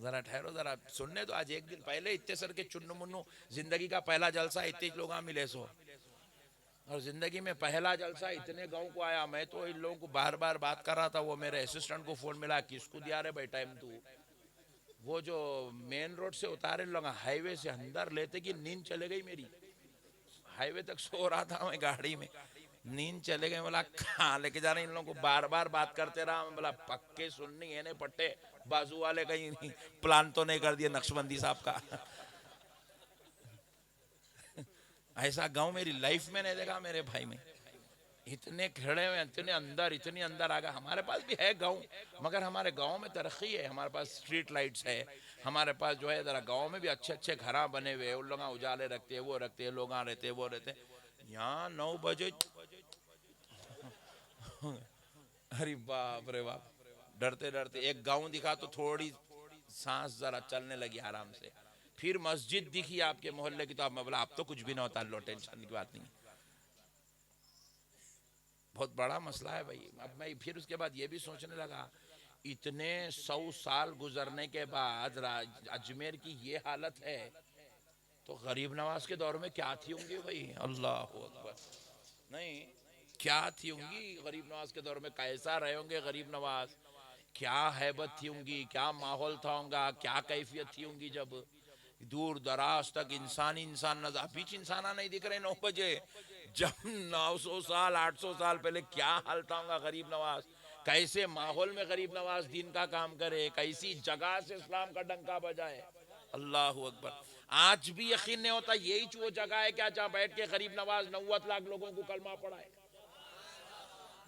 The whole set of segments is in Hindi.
जरा ठहरो, जरा सुनने तो। आज एक दिन पहले इतने सर के चुन्नू मुन्नू, जिंदगी का पहला जलसा, इतने लोग मिले सो, और जिंदगी में पहला जलसा इतने गांव को आया। मैं तो इन लोगों को बार बार बात कर रहा था, वो मेरे असिस्टेंट को फोन मिला, किसको दिया रे भाई टाइम तू। वो जो मेन रोड से उतारे लोग हाईवे से अंदर लेते कि नींद चले गई मेरी। हाईवे तक सो रहा था मैं गाड़ी में, नींद चले गए। बोला कहाँ लेके जा रहे हैं इन लोगों को, बार बार बात करते रहा मैं। बोला पक्के सुननी है ने पट्टे, बाजू वाले कहीं नहीं प्लान तो नहीं कर दिया नक्शबंदी साहब का। ऐसा गांव मेरी लाइफ में नहीं देखा मेरे भाई में। इतने खड़े हुए, इतने अंदर आ गए। हमारे पास भी है गांव, मगर हमारे गांव में तरक्की है, हमारे पास स्ट्रीट लाइट्स है, हमारे पास जो है जरा गांव में भी अच्छे अच्छे घर बने हुए, उन लोग उजाले रखते हैं, वो रखते हैं, लोग रहते हैं, वो रहते हैं। यहाँ 9 बजे, अरे बाप रे बाप, डरते डरते एक गांव दिखा तो थोड़ी सांस जरा चलने लगी आराम से। फिर मस्जिद दिखी आपके मोहल्ले की, तो अब मैं बोला अब तो कुछ भी ना होता, लो टेंशन की बात नहीं। बहुत बड़ा मसला है भाई। अब मैं फिर उसके बाद ये भी सोचने लगा, इतने 100 साल गुजरने के बाद अजमेर की ये हालत है, तो गरीब नवाज के दौर में क्या थी होंगी भाई। अल्लाह अकबर। नहीं, क्या थी होंगी गरीब नवाज के दौर में, कैसा रहे होंगे गरीब नवाज, क्या हैबत थी होंगी, क्या माहौल था होगा, क्या कैफियत थी होंगी। जब दूर दराज तक इंसान ही इंसान नजर, बीच इंसाना नहीं दिख रहे 9 बजे। जब 900 साल 800 साल पहले क्या हाल था होगा गरीब नवाज, कैसे माहौल में गरीब नवाज दिन का काम करे, कैसी जगह से इस्लाम का डंका बजाए। अल्लाह अकबर। आज भी यकीन नहीं होता यही वो जगह है क्या जहाँ बैठ के गरीब नवाज 90 लाख लोगों को कलमा पढ़ाए।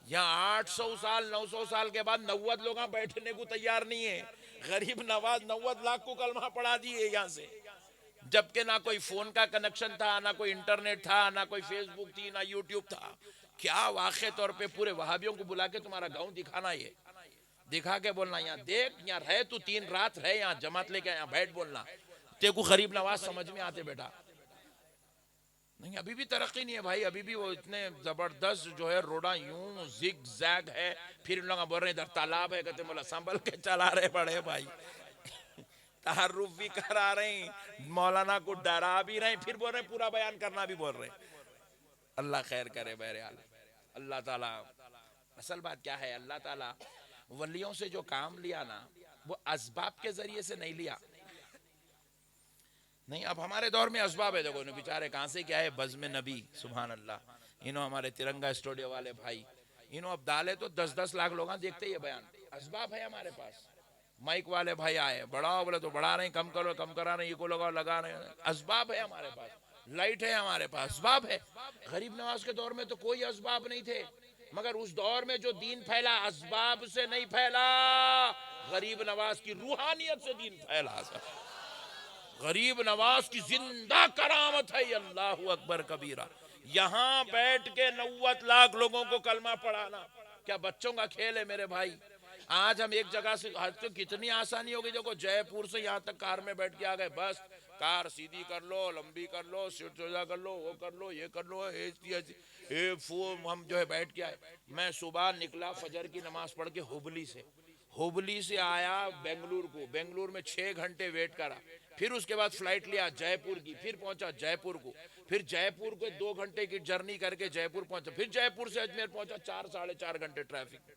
यहाँ 800 साल 900 साल के बाद 90 लोग बैठने को तैयार नहीं है। गरीब नवाज 90 लाख को कलमा पढ़ा दिए यहाँ से, जबकि ना कोई फोन का कनेक्शन था, ना कोई इंटरनेट था, ना कोई फेसबुक थी, ना यूट्यूब था। क्या वाक़ई तौर पे पूरे वहाबियों को बुला के तुम्हारा गांव दिखाना, ये दिखा के बोलना, यहाँ देख, यहाँ रहे तू 3 रात रहे, यहाँ जमात लेके यहाँ बैठ बोलना, तेरे को गरीब नवाज समझ में आते बेटा। नहीं, अभी भी तरक्की नहीं है भाई, अभी भी वो इतने जबरदस्त जो है रोडा यूं जिग जैग है। फिर इन लोग बोल रहे इधर तालाब है, कहते बोला संभल के चला रहे बड़े भाई। तारुफ भी करा रहे हैं, मौलाना को डरा भी रहे, फिर बोल रहे पूरा बयान करना भी बोल रहे। अल्लाह खैर करे बहरहाल। अल्लाह ताला, असल बात क्या है, अल्लाह ताला वलियों से जो काम लिया ना, वो असबाब के जरिए से नहीं लिया। नहीं, अब हमारे दौर में असबाब है, देखो इन्हों बेचारे कहाँ से क्या है, बज़्म नबी, सुभान अल्लाह। इन्हों हमारे तिरंगा स्टूडियो वाले भाई, इन्हों अब डाले तो 10-10 लाख लोग देखते ये बयान। असबाब है हमारे पास। माइक वाले भाई आए, बढ़ाओ बोले तो बढ़ा रहे हैं, कम करो कम करा रहे हैं, ये को लगाओ लगा रहे हैं। असबाब है हमारे पास, लाइट है हमारे पास, असबाब है। गरीब नवाज के दौर में तो कोई असबाब नहीं थे, मगर उस दौर में जो दीन फैला असबाब से नहीं फैला, गरीब नवाज की रूहानियत से दीन फैला। गरीब नवाज की जिंदा करामत है, अल्लाह अकबर कबीरा। यहाँ बैठ के 90 लाख लोगों को कलमा पढ़ाना क्या बच्चों का खेल है मेरे भाई। आज हम एक जगह से, आज तो कितनी आसानी हो गई, देखो जयपुर से यहाँ तक कार में बैठ के आ गए, बस कार सीधी कर लो, लंबी कर लो, सीट सोजा कर लो, वो कर लो, ये कर लो, हम जो है बैठ के आए। मैं सुबह निकला फजर की नमाज पढ़ के हुबली से, हुबली से आया बेंगलुरु को, बेंगलुरु में 6 घंटे वेट करा, फिर उसके बाद फ्लाइट लिया जयपुर की, फिर पहुंचा जयपुर को, फिर जयपुर को 2 घंटे की जर्नी करके जयपुर पहुंचा, फिर जयपुर से अजमेर पहुंचा 4 साढ़े 4 घंटे ट्रैफिक।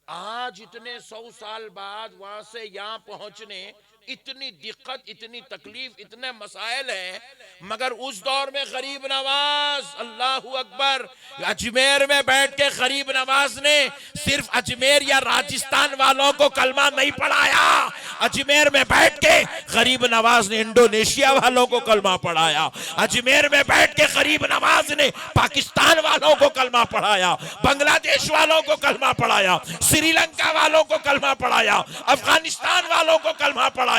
आज इतने 100 साल बाद वहां से यहाँ पहुंचने इतनी दिक्कत, इतनी तकलीफ, इतने मसाइल हैं, मगर उस दौर में गरीब नवाज, अल्लाह अकबर, अजमेर में बैठ के गरीब नवाज ने सिर्फ अजमेर या राजस्थान वालों को कलमा नहीं पढ़ाया, अजमेर में बैठ के गरीब नवाज ने इंडोनेशिया वालों को कलमा पढ़ाया, अजमेर में बैठ के गरीब नवाज ने पाकिस्तान वालों को कलमा पढ़ाया, बांग्लादेश वालों को कलमा पढ़ाया, श्रीलंका वालों को कलमा पढ़ाया, अफगानिस्तान वालों को कलमा पढ़ाया,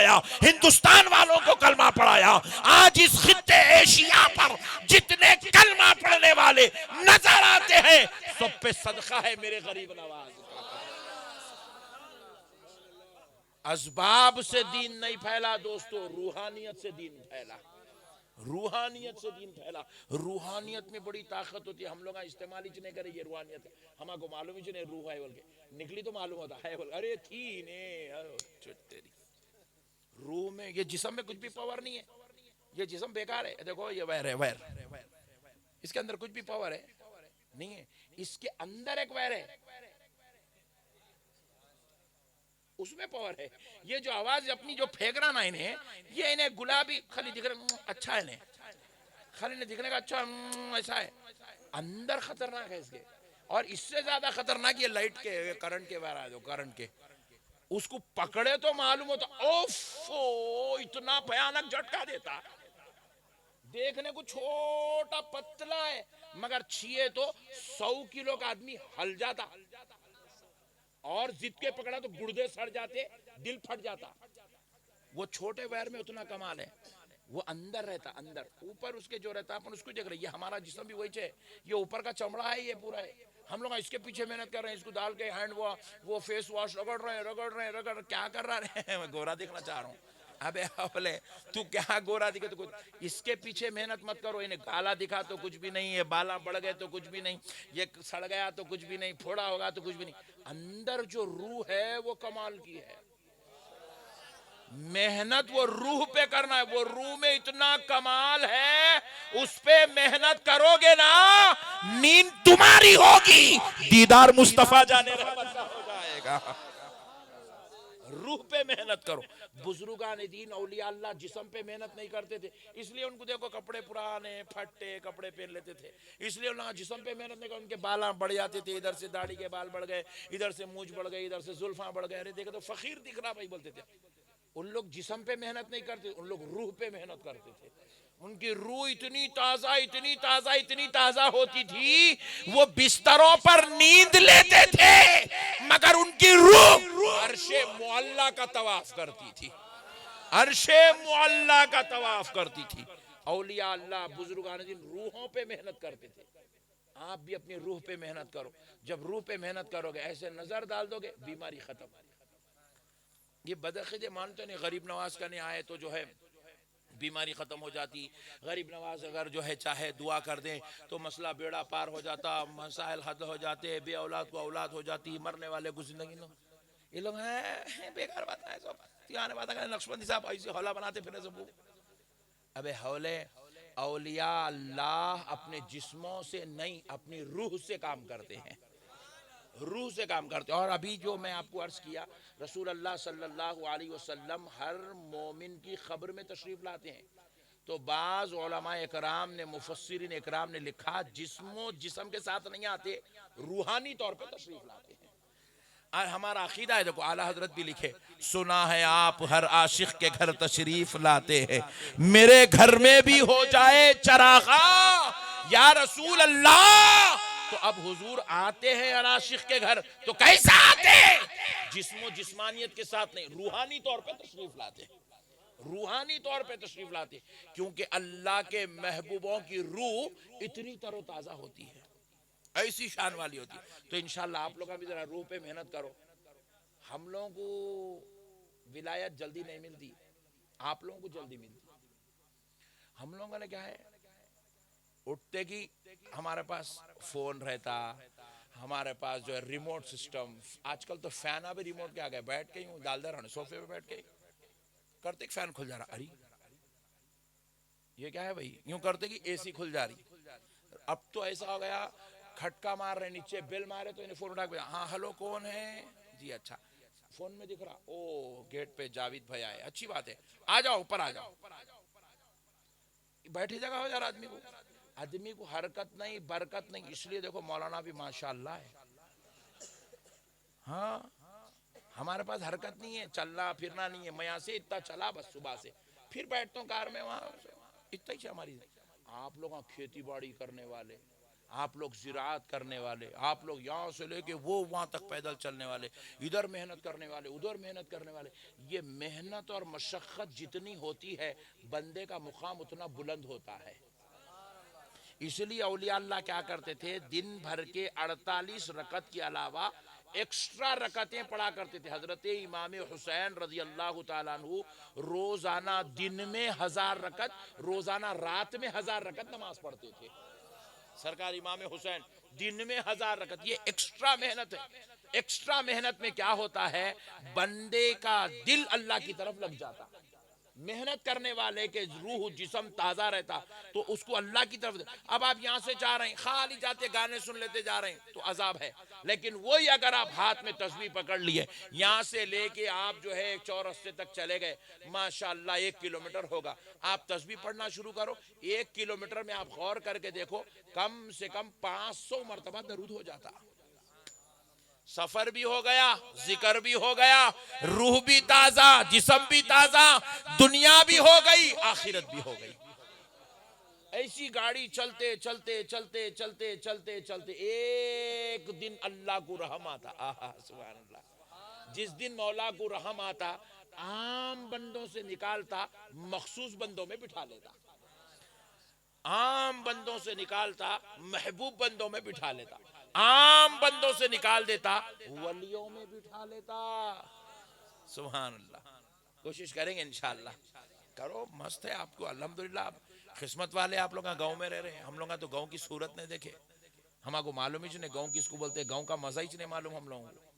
हिंदुस्तान वालों को कलमा पढ़ाया। आज इस खित्ते एशिया पर जितने कलमा पढ़ने वाले नजर आते हैं, सब पे सदका है मेरे गरीब नवाज। असबाब से दीन नहीं फैला दोस्तों, रूहानियत से दीन फैला, रूहानियत से दीन फैला। रूहानियत में बड़ी ताकत होती है, हम लोग इस्तेमाल ही नहीं करे ये रूहानियत, हमको मालूम ही नहीं रूह है बोल के, निकली तो मालूम होता है बोल, अरे थी ने तेरी ये जिस्म में कुछ भी पावर नहीं है, ये जिस्म बेकार है। देखो ये वायर है, वायर, इसके अंदर कुछ भी पावर है नहीं है। इसके अंदर एक वायर है, उसमें पावर है। ये जो आवाज अपनी जो फेंक रहा ना इन्हें, ये इन्हें गुलाबी खाली दिख रहा, अच्छा है, इन्हें खाली इन्हें दिखने का अच्छा ऐसा है, अंदर खतरनाक है इसके। और इससे ज्यादा खतरनाक ये लाइट के, करंट के वायर है, जो करंट के, उसको पकड़े तो मालूम होता ओफ, इतना भयानक झटका देता। देखने को छोटा पतला है, मगर छिए तो 100 किलो का आदमी हल जाता, और जिद के पकड़ा तो गुर्दे सड़ जाते, दिल फट जाता। वो छोटे वायर में उतना कमाल है, वो अंदर रहता, अंदर ऊपर उसके जो रहता अपन उसको देख रहे हैं। ये हमारा जिस्म भी वही है, ये ऊपर का चमड़ा है, ये पूरा है। हम लोग इसके पीछे मेहनत कर रहे हैं, इसको डाल के हैंड वो फेस वॉश रगड़ रहे हैं, रगड़ क्या कर रहे हैं। मैं गोरा दिखना चाह रहा हूँ। अबे बोले तू क्या गोरा दिखे तो कुछ, इसके पीछे मेहनत मत करो। इन्हें काला दिखा तो कुछ भी नहीं है, बाला बढ़ गए तो कुछ भी नहीं, ये सड़ गया तो कुछ भी नहीं, फोड़ा होगा तो कुछ भी नहीं। अंदर जो रूह है वो कमाल की है। मेहनत वो रूह पे करना है, वो रूह में इतना कमाल है, उस पे मेहनत करोगे ना, नींद तुम्हारी होगी, दीदार मुस्तफा जाने रहमत का हो जाएगा। रूह पे मेहनत करो। बुजुर्गान दीन औलिया अल्लाह जिस्म पे मेहनत नहीं करते थे, इसलिए उनको देखो कपड़े पुराने फटे कपड़े पहन लेते थे, इसलिए उन्होंने जिस्म पे मेहनत नहीं कर, उनके बाल बढ़ जाते थे, इधर से दाढ़ी के बाल बढ़ गए, इधर से मूंछ बढ़ गई, इधर से जुल्फा बढ़ गए, अरे देखो तो फकीर दिख रहा भाई बोलते थे। उन लोग जिस्म पे मेहनत नहीं करते, उन लोग रूह पे मेहनत करते थे। उनकी रूह इतनी ताजा इतनी ताजा इतनी ताजा होती थी, वो बिस्तरों पर नींद लेते थे, मगर उनकी रूह अर्शे मुअल्ला का तवाफ करती थी, अर्शे मुअल्ला का तवाफ करती थी। औलिया अल्लाह बुजुर्गान दिन रूहों पे मेहनत करते थे। आप भी अपनी रूह पे मेहनत करो। जब रूह पे मेहनत करोगे, ऐसे नजर डाल दोगे, बीमारी खत्म। ये बदअकीदे मानते नहीं, गरीब नवाज का नहीं आए तो जो है बीमारी खत्म हो जाती। गरीब नवाज अगर जो है चाहे दुआ कर दें तो मसला बेड़ा पार हो जाता, मसाइल हल हो जाते, बे औलाद को औलाद हो जाती, मरने वाले को जिंदगी नो। ये लोग हैं बेकार बात है, सब आने बात है, नक्शबंदी साहब ऐसे हौला बनाते फिर सब। अबे हौले औलिया अल्लाह अपने जिस्मों से नहीं, अपनी रूह से काम करते हैं, रूह से काम करते हैं। और अभी जो मैं आपको अर्ज किया, रसूल अल्लाह सल्लल्लाहु अलैहि वसल्लम हर मोमिन की खबर में तशरीफ लाते हैं। तो बाज़ उलमा इकराम ने, मुफस्सिरीन इकराम ने लिखा, जिस्म के साथ नहीं आते, रूहानी तौर पे तशरीफ लाते हैं। और हमारा अकीदा है, देखो आला हजरत भी लिखे, सुना है आप हर आशिक के घर तशरीफ लाते हैं, मेरे घर में भी हो जाए चरागा या रसूल अल्लाह। तो अब हुजूर आते हैं अनाशिक के घर, तो कैसा आते हैं? जिस्मो जिस्मानियत के साथ नहीं, रूहानी तौर पे तशरीफ लाते, रूहानी तौर पे तशरीफ लाते, क्योंकि अल्लाह के महबूबों की रूह इतनी तरोताजा होती है, ऐसी शान वाली होती है। तो इंशाल्लाह आप लोग भी जरा रूह पे मेहनत करो। हम लोगों को विलायत जल्दी नहीं मिलती, आप लोगों को जल्दी मिलती। हम लोगों ने क्या है, उठते की हमारे पास फोन रहता, हमारे पास जो है रिमोट सिस्टम, आजकल तो फैन भी रिमोट के आ गए, बैठ के यूं डाल दे रहा, सोफे पे बैठ के करते फैन खुल जा रहा, अरे ये क्या है भाई, यूं करते कि एसी खुल जा रही। अब तो ऐसा हो गया, खटका मार रहे नीचे, बेल मारे तो इन्हें फोन उठा के, हाँ हेलो कौन है जी, अच्छा फोन में दिख रहा, ओ गेट पे जावेद भाई आए, अच्छी बात है, आ जाओ ऊपर आ जाओ। बैठी जगह हो जा रहा आदमी को, आदमी को हरकत नहीं बरकत नहीं। इसलिए देखो मौलाना भी माशाअल्लाह है, हाँ हमारे पास हरकत नहीं है, चलना फिरना नहीं है। मैं यहाँ से इतना चला बस सुबह से, फिर बैठता हूँ कार में, वहाँ इतना ही हमारी। आप लोग खेती बाड़ी करने वाले, आप लोग जिरात करने वाले, आप लोग यहाँ से लेके वो वहाँ तक पैदल चलने वाले, इधर मेहनत करने वाले उधर मेहनत करने वाले, ये मेहनत और मशक्क़त जितनी होती है, बंदे का मुकाम उतना बुलंद होता है। इसलिए औलिया अल्लाह क्या करते थे, दिन भर के 48 रकत के अलावा एक्स्ट्रा रकतें पढ़ा करते थे। हजरत इमाम हुसैन रजी अल्लाह ताला अन्हु रोजाना दिन में 1000 रकत, रोजाना रात में 1000 रकत नमाज पढ़ते थे। सरकार इमाम हुसैन दिन में 1000 रकत, ये एक्स्ट्रा मेहनत है। एक्स्ट्रा मेहनत में क्या होता है, बंदे का दिल अल्लाह की तरफ लग जाता, मेहनत करने वाले के रूह जिस्म ताजा रहता तो उसको अल्लाह की तरफ। अब आप यहाँ से जा रहे हैं, खाली जाते गाने सुन लेते जा रहे हैं तो अजाब है। लेकिन वही अगर आप हाथ में तस्बीह पकड़ लिए, यहाँ से लेके आप जो है एक चौरस्ते तक चले गए, माशाअल्लाह 1 किलोमीटर होगा, आप तस्बीह पढ़ना शुरू करो, 1 किलोमीटर में आप गौर करके देखो कम से कम 500 मरतबा दरूद हो जाता। सफर भी हो गया, जिक्र भी हो गया, रूह भी ताजा, जिस्म भी ताजा, दुनिया भी हो गई, आखिरत भी हो गई। ऐसी गाड़ी चलते चलते चलते चलते चलते चलते एक दिन अल्लाह को रहम आता। आहा सुभान अल्लाह। जिस दिन मौला को रहम आता, आम बंदों से निकालता, मखसूस बंदों में बिठा लेता। आम बंदों से निकालता, महबूब बंदों में बिठा लेता। आम बंदों से निकाल देता, वलियों में बिठा लेता। सुभान अल्लाह। कोशिश करेंगे इंशाअल्लाह। करो, मस्त है आपको अल्हम्दुलिल्लाह। आप किस्मत वाले, आप लोग गांव में रह रहे हैं। हम लोग तो गांव की सूरत नहीं देखे, हमको मालूम ही नहीं गांव किसको बोलते हैं, गांव का मजा ही नहीं मालूम हम लोगों को।